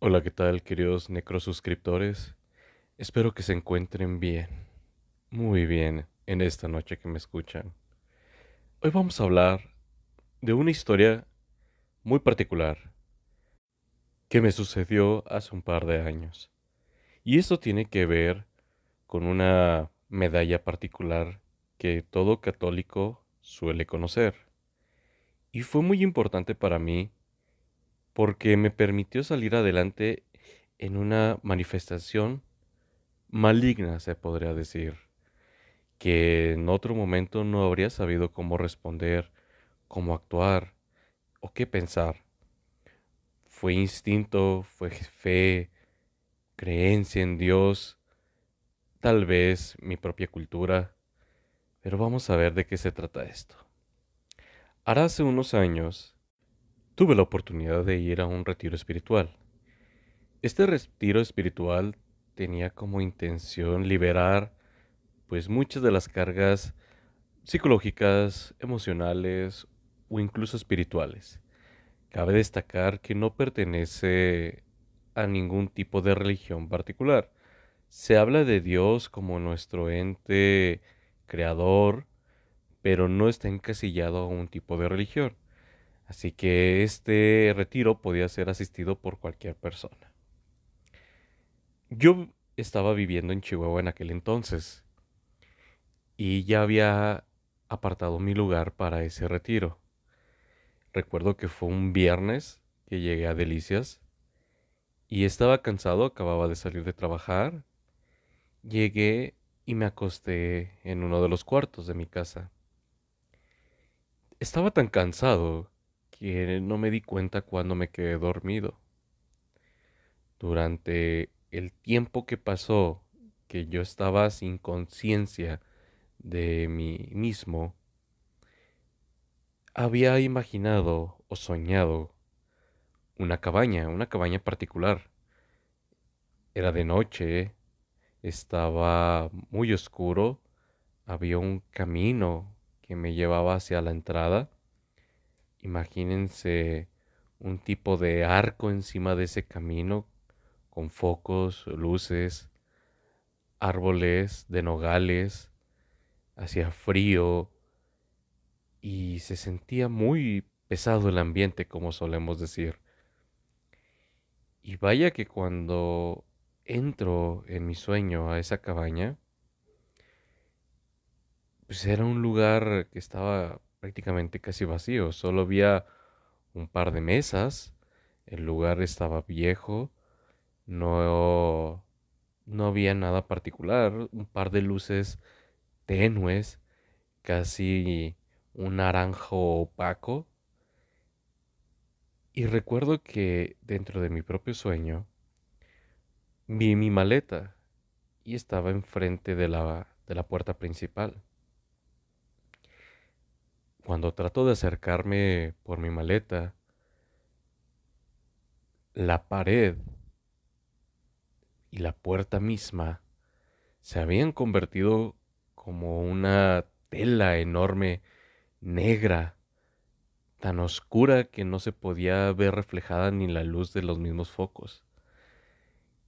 Hola, ¿qué tal, queridos necrosuscriptores? Espero que se encuentren bien, muy bien, en esta noche que me escuchan. Hoy vamos a hablar de una historia muy particular que me sucedió hace un par de años. Y esto tiene que ver con una medalla particular que todo católico suele conocer. Y fue muy importante para mí porque me permitió salir adelante en una manifestación maligna, se podría decir, que en otro momento no habría sabido cómo responder, cómo actuar o qué pensar. Fue instinto, fue fe, creencia en Dios, tal vez mi propia cultura, pero vamos a ver de qué se trata esto. Ahora hace unos años tuve la oportunidad de ir a un retiro espiritual. Este retiro espiritual tenía como intención liberar pues muchas de las cargas psicológicas, emocionales o incluso espirituales. Cabe destacar que no pertenece a ningún tipo de religión particular. Se habla de Dios como nuestro ente creador, pero no está encasillado a un tipo de religión. Así que este retiro podía ser asistido por cualquier persona. Yo estaba viviendo en Chihuahua en aquel entonces y ya había apartado mi lugar para ese retiro. Recuerdo que fue un viernes que llegué a Delicias y estaba cansado, acababa de salir de trabajar. Llegué y me acosté en uno de los cuartos de mi casa. Estaba tan cansado que no me di cuenta cuando me quedé dormido. Durante el tiempo que pasó, que yo estaba sin conciencia de mí mismo, había imaginado o soñado una cabaña particular. Era de noche, estaba muy oscuro, había un camino que me llevaba hacia la entrada. Imagínense un tipo de arco encima de ese camino con focos, luces, árboles de nogales, hacía frío y se sentía muy pesado el ambiente, como solemos decir. Y vaya que cuando entro en mi sueño a esa cabaña, pues era un lugar que estaba prácticamente casi vacío. Solo había un par de mesas. El lugar estaba viejo. No, no había nada particular. Un par de luces tenues, casi un naranjo opaco. Y recuerdo que dentro de mi propio sueño vi mi maleta y estaba enfrente de la puerta principal. Cuando trato de acercarme por mi maleta, la pared y la puerta misma se habían convertido como una tela enorme, negra, tan oscura que no se podía ver reflejada ni la luz de los mismos focos.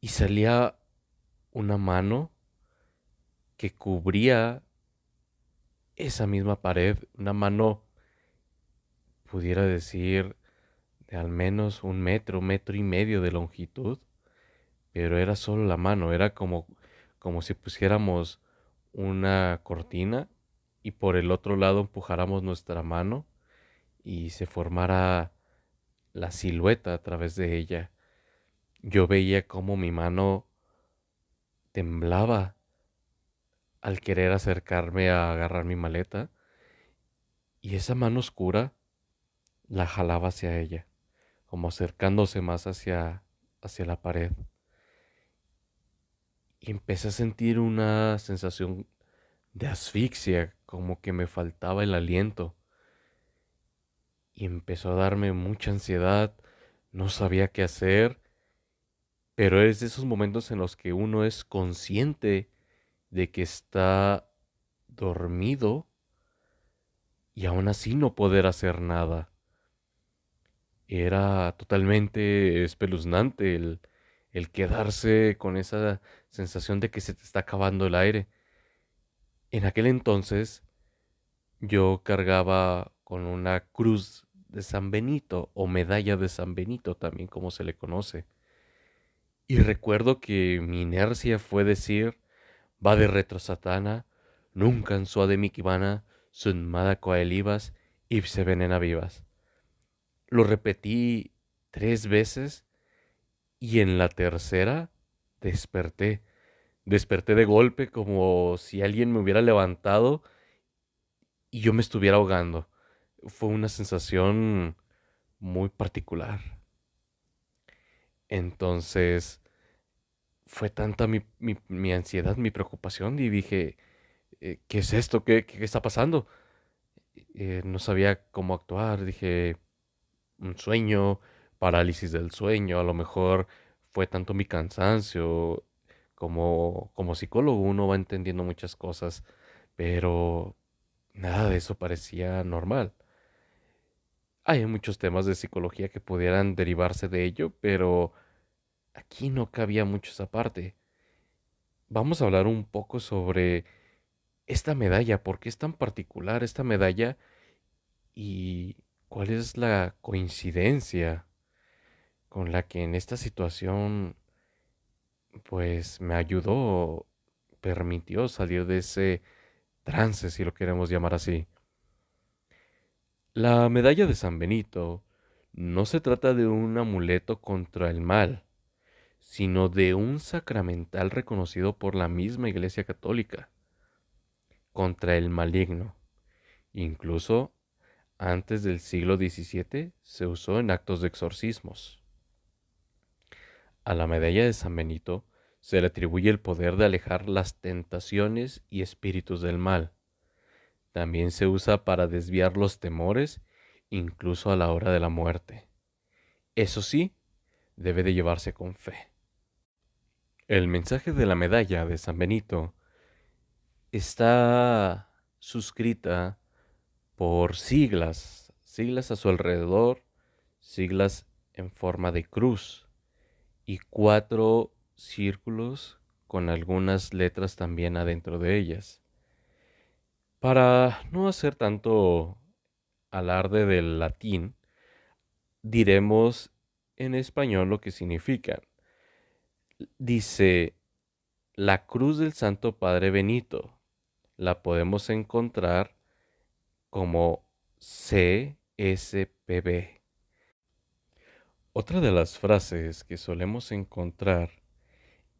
Y salía una mano que cubría esa misma pared, una mano, pudiera decir, de al menos un metro y medio de longitud, pero era solo la mano, era como si pusiéramos una cortina y por el otro lado empujáramos nuestra mano y se formara la silueta a través de ella. Yo veía cómo mi mano temblaba al querer acercarme a agarrar mi maleta y esa mano oscura la jalaba hacia ella, como acercándose más hacia la pared. Y empecé a sentir una sensación de asfixia, como que me faltaba el aliento. Y empezó a darme mucha ansiedad, no sabía qué hacer, pero es de esos momentos en los que uno es consciente de que está dormido y aún así no poder hacer nada. Era totalmente espeluznante el quedarse con esa sensación de que se te está acabando el aire. En aquel entonces yo cargaba con una cruz de San Benito o medalla de San Benito también como se le conoce. Y recuerdo que mi inercia fue decir, va de retro satana, nunca en de mikibana, sun mada coelivas, ipse venena vivas. Lo repetí 3 veces y en la tercera desperté. Desperté de golpe como si alguien me hubiera levantado y yo me estuviera ahogando. Fue una sensación muy particular. Entonces fue tanta mi ansiedad, mi preocupación y dije, ¿qué es esto? ¿Qué está pasando? No sabía cómo actuar. Dije, un sueño, parálisis del sueño, a lo mejor fue tanto mi cansancio. Como psicólogo uno va entendiendo muchas cosas, pero nada de eso parecía normal. Hay muchos temas de psicología que pudieran derivarse de ello, pero aquí no cabía mucho esa parte. Vamos a hablar un poco sobre esta medalla, por qué es tan particular esta medalla y cuál es la coincidencia con la que en esta situación pues me ayudó, permitió salir de ese trance, si lo queremos llamar así. La medalla de San Benito no se trata de un amuleto contra el mal, sino de un sacramental reconocido por la misma Iglesia Católica contra el maligno. Incluso antes del siglo XVII se usó en actos de exorcismos. A la medalla de San Benito se le atribuye el poder de alejar las tentaciones y espíritus del mal. También se usa para desviar los temores, incluso a la hora de la muerte. Eso sí, debe de llevarse con fe. El mensaje de la medalla de San Benito está suscrita por siglas a su alrededor, siglas en forma de cruz y 4 círculos con algunas letras también adentro de ellas. Para no hacer tanto alarde del latín, diremos en español lo que significan. Dice, la cruz del Santo Padre Benito. La podemos encontrar como CSPB. Otra de las frases que solemos encontrar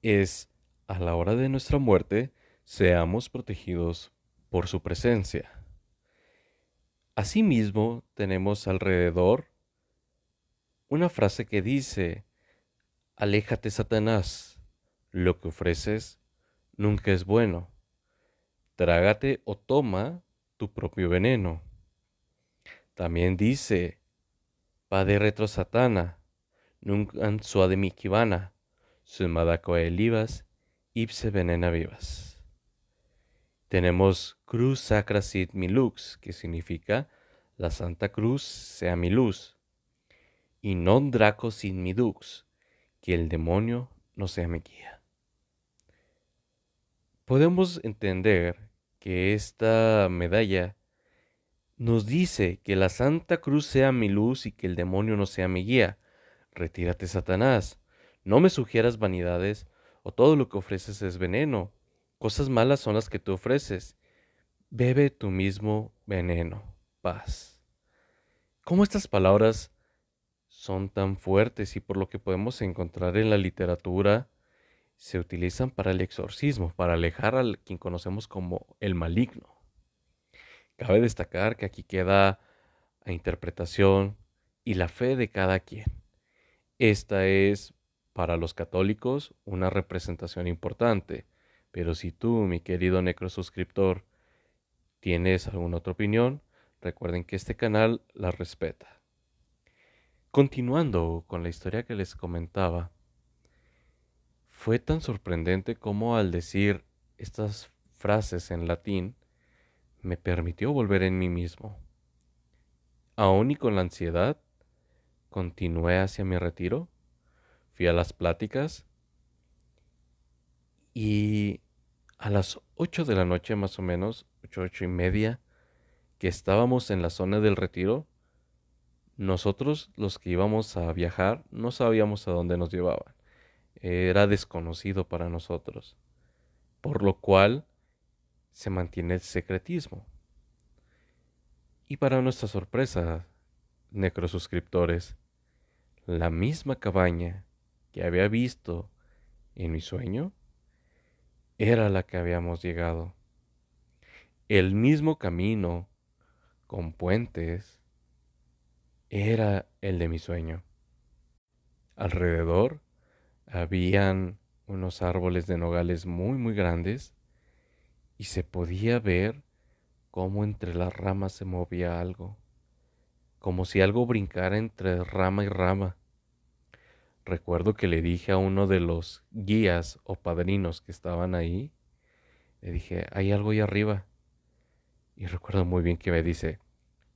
es, a la hora de nuestra muerte, seamos protegidos por su presencia. Asimismo, tenemos alrededor una frase que dice, aléjate, Satanás, lo que ofreces nunca es bueno. Trágate o toma tu propio veneno. También dice, Pade retro satana, nunc suade mikivana, sumada coelivas, ipse venena vivas. Tenemos Cruz Sacra Sit Mi Lux, que significa la Santa Cruz sea mi luz, y non Draco Sit Mi Dux, que el demonio no sea mi guía. Podemos entender que esta medalla nos dice que la Santa Cruz sea mi luz y que el demonio no sea mi guía. Retírate, Satanás. No me sugieras vanidades o todo lo que ofreces es veneno. Cosas malas son las que tú ofreces. Bebe tu mismo veneno. Paz. ¿Cómo estas palabras son tan fuertes y por lo que podemos encontrar en la literatura se utilizan para el exorcismo, para alejar a quien conocemos como el maligno? Cabe destacar que aquí queda a interpretación y la fe de cada quien. Esta es, para los católicos, una representación importante, pero si tú, mi querido necrosuscriptor, tienes alguna otra opinión, recuerden que este canal la respeta. Continuando con la historia que les comentaba, fue tan sorprendente como al decir estas frases en latín, me permitió volver en mí mismo. Aún y con la ansiedad, continué hacia mi retiro, fui a las pláticas y a las 8 de la noche más o menos, 8:30, que estábamos en la zona del retiro, nosotros los que íbamos a viajar no sabíamos a dónde nos llevaban. Era desconocido para nosotros, por lo cual se mantiene el secretismo. Y para nuestra sorpresa, necrosuscriptores, la misma cabaña que había visto en mi sueño era la que habíamos llegado. El mismo camino con puentes era el de mi sueño. Alrededor habían unos árboles de nogales muy muy grandes y se podía ver cómo entre las ramas se movía algo, como si algo brincara entre rama y rama. Recuerdo que le dije a uno de los guías o padrinos que estaban ahí, le dije, hay algo ahí arriba. Y recuerdo muy bien que me dice,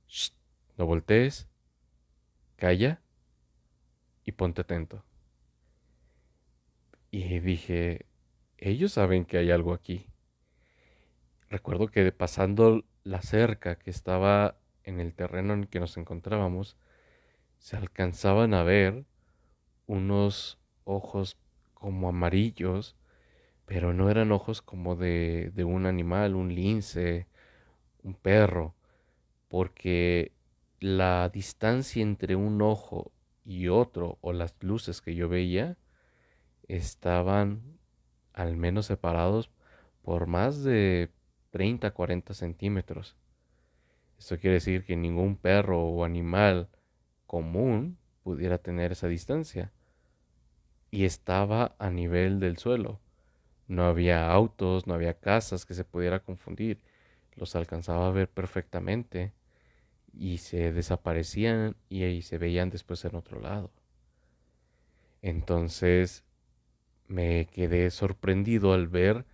"Shh, no voltees, calla y ponte atento". Y dije, ellos saben que hay algo aquí. Recuerdo que pasando la cerca que estaba en el terreno en el que nos encontrábamos, se alcanzaban a ver unos ojos como amarillos, pero no eran ojos como de un animal, un lince, un perro, porque la distancia entre un ojo y otro, o las luces que yo veía, estaban al menos separados por más de 30, 40 centímetros. Esto quiere decir que ningún perro o animal común pudiera tener esa distancia. Y estaba a nivel del suelo. No había autos, no había casas que se pudiera confundir. Los alcanzaba a ver perfectamente y se desaparecían y ahí se veían después en otro lado. Entonces me quedé sorprendido al ver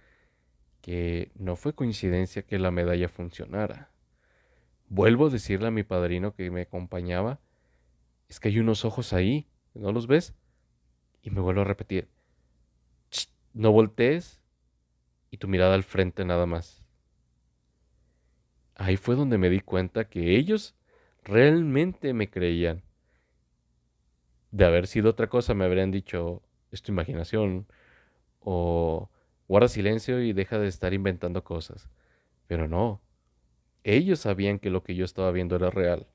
que no fue coincidencia que la medalla funcionara. Vuelvo a decirle a mi padrino que me acompañaba, es que hay unos ojos ahí, ¿no los ves? Y me vuelvo a repetir, "Ch, no voltees y tu mirada al frente nada más". Ahí fue donde me di cuenta que ellos realmente me creían. De haber sido otra cosa me habrían dicho, es tu imaginación, o guarda silencio y deja de estar inventando cosas. Pero no, ellos sabían que lo que yo estaba viendo era real.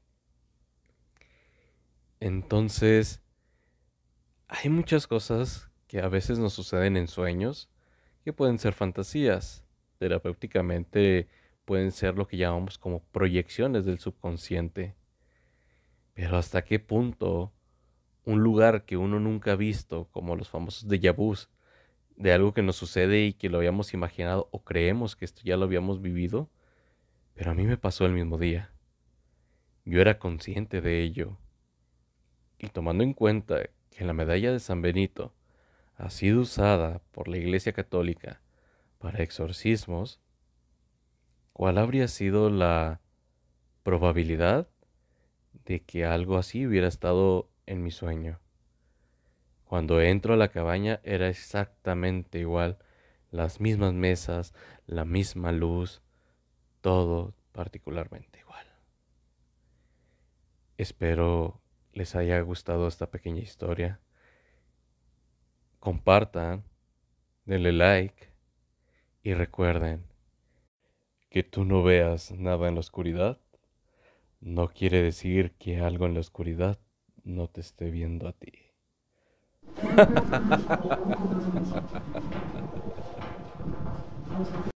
Entonces, hay muchas cosas que a veces nos suceden en sueños que pueden ser fantasías. Terapéuticamente pueden ser lo que llamamos como proyecciones del subconsciente. Pero ¿hasta qué punto un lugar que uno nunca ha visto, como los famosos déjà vus, de algo que nos sucede y que lo habíamos imaginado o creemos que esto ya lo habíamos vivido, pero a mí me pasó el mismo día? Yo era consciente de ello. Y tomando en cuenta que la medalla de San Benito ha sido usada por la Iglesia Católica para exorcismos, ¿cuál habría sido la probabilidad de que algo así hubiera estado en mi sueño? Cuando entro a la cabaña era exactamente igual, las mismas mesas, la misma luz, todo particularmente igual. Espero les haya gustado esta pequeña historia. Compartan, denle like y recuerden que tú no veas nada en la oscuridad no quiere decir que algo en la oscuridad no te esté viendo a ti.